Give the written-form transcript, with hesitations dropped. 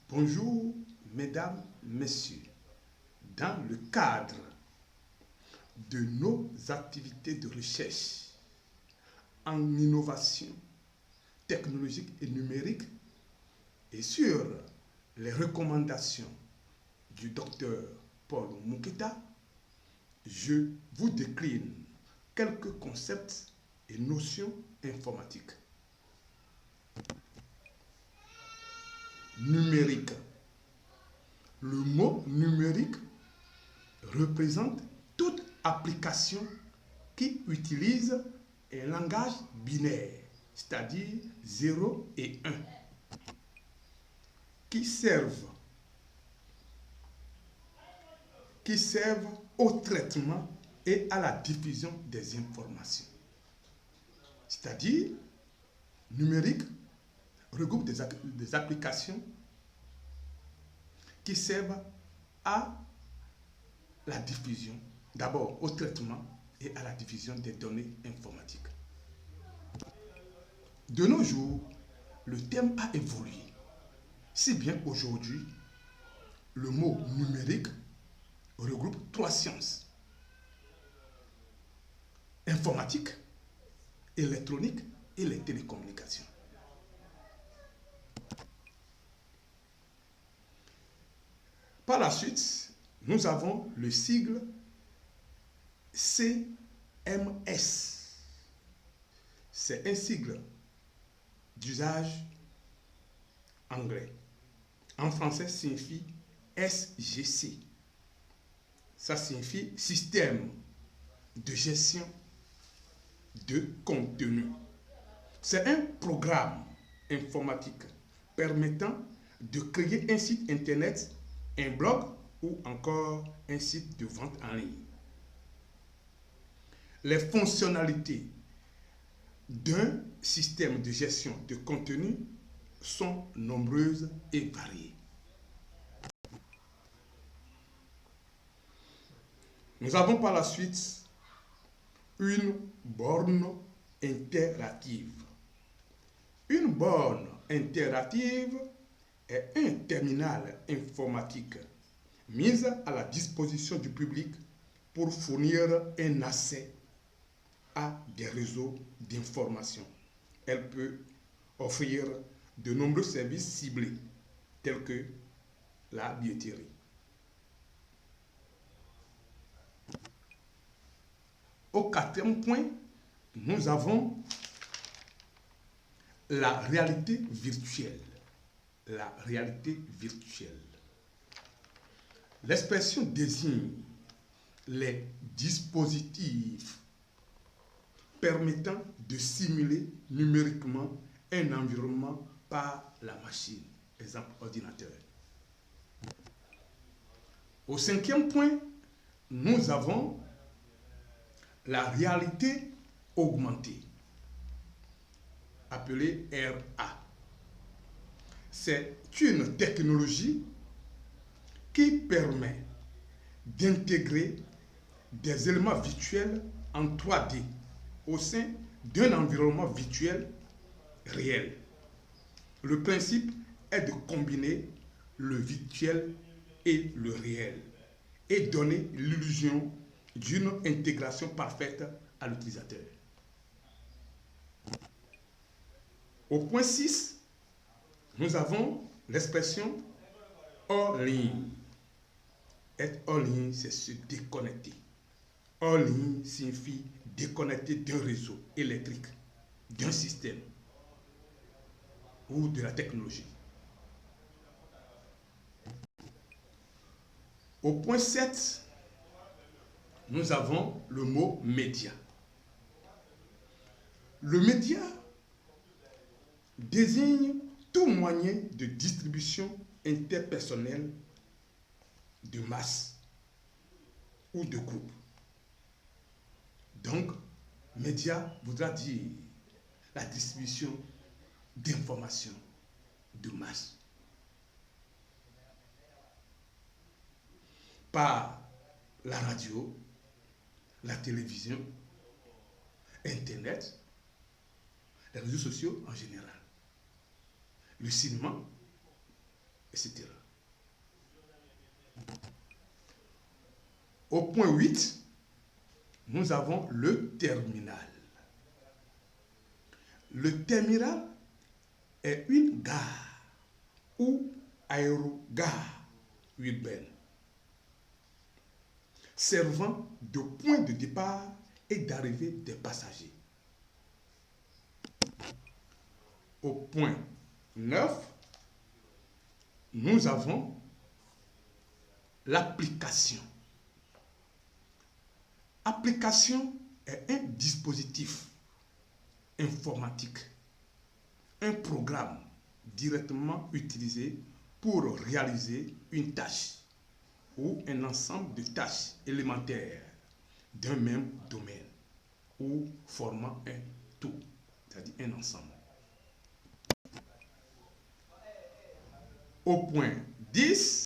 Bonjour, mesdames, messieurs. Dans le cadre de nos activités de recherche en innovation technologique et numérique et sur les recommandations du docteur Paul Mouketa, je vous décline quelques concepts et notions informatiques. Numérique. Le mot numérique représente toute application qui utilise un langage binaire, c'est-à-dire 0 et 1, qui servent au traitement et à la diffusion des informations. C'est-à-dire, numérique regroupe des applications qui servent à la diffusion, d'abord au traitement et à la diffusion des données informatiques. De nos jours, le terme a évolué, si bien qu'aujourd'hui, le mot numérique regroupe trois sciences: informatique, électronique et les télécommunications. Par la suite, nous avons le sigle CMS. C'est un sigle d'usage anglais. En français, ça signifie SGC. Ça signifie système de gestion de contenu. C'est un programme informatique permettant de créer un site internet, un blog ou encore un site de vente en ligne. Les fonctionnalités d'un système de gestion de contenu sont nombreuses et variées. Nous avons par la suite une borne interactive. Une borne interactive est un terminal informatique mis à la disposition du public pour fournir un accès à des réseaux d'information. Elle peut offrir de nombreux services ciblés, tels que la billetterie. Au quatrième point, nous avons la réalité virtuelle. La réalité virtuelle. L'expression désigne les dispositifs permettant de simuler numériquement un environnement par la machine, exemple ordinateur. Au cinquième point, nous avons la réalité augmentée, appelée RA. C'est une technologie qui permet d'intégrer des éléments virtuels en 3D au sein d'un environnement virtuel réel. Le principe est de combiner le virtuel et le réel et donner l'illusion d'une intégration parfaite à l'utilisateur. Au point 6, nous avons l'expression hors ligne. Être hors ligne, c'est se déconnecter. Hors ligne signifie déconnecter d'un réseau électrique, d'un système ou de la technologie. Au point 7, nous avons le mot média. Le média désigne tout moyen de distribution interpersonnelle de masse ou de groupe. Donc, média voudra dire la distribution d'informations de masse par la radio, la télévision, Internet, les réseaux sociaux en général, le cinéma, etc. Au point 8, nous avons le terminal. Le terminal est une gare ou aérogare urbaine servant de point de départ et d'arrivée des passagers. Au point 9, nous avons l'application. Application est un dispositif informatique, un programme directement utilisé pour réaliser une tâche ou un ensemble de tâches élémentaires d'un même domaine ou formant un tout, c'est-à-dire un ensemble. Au point 10,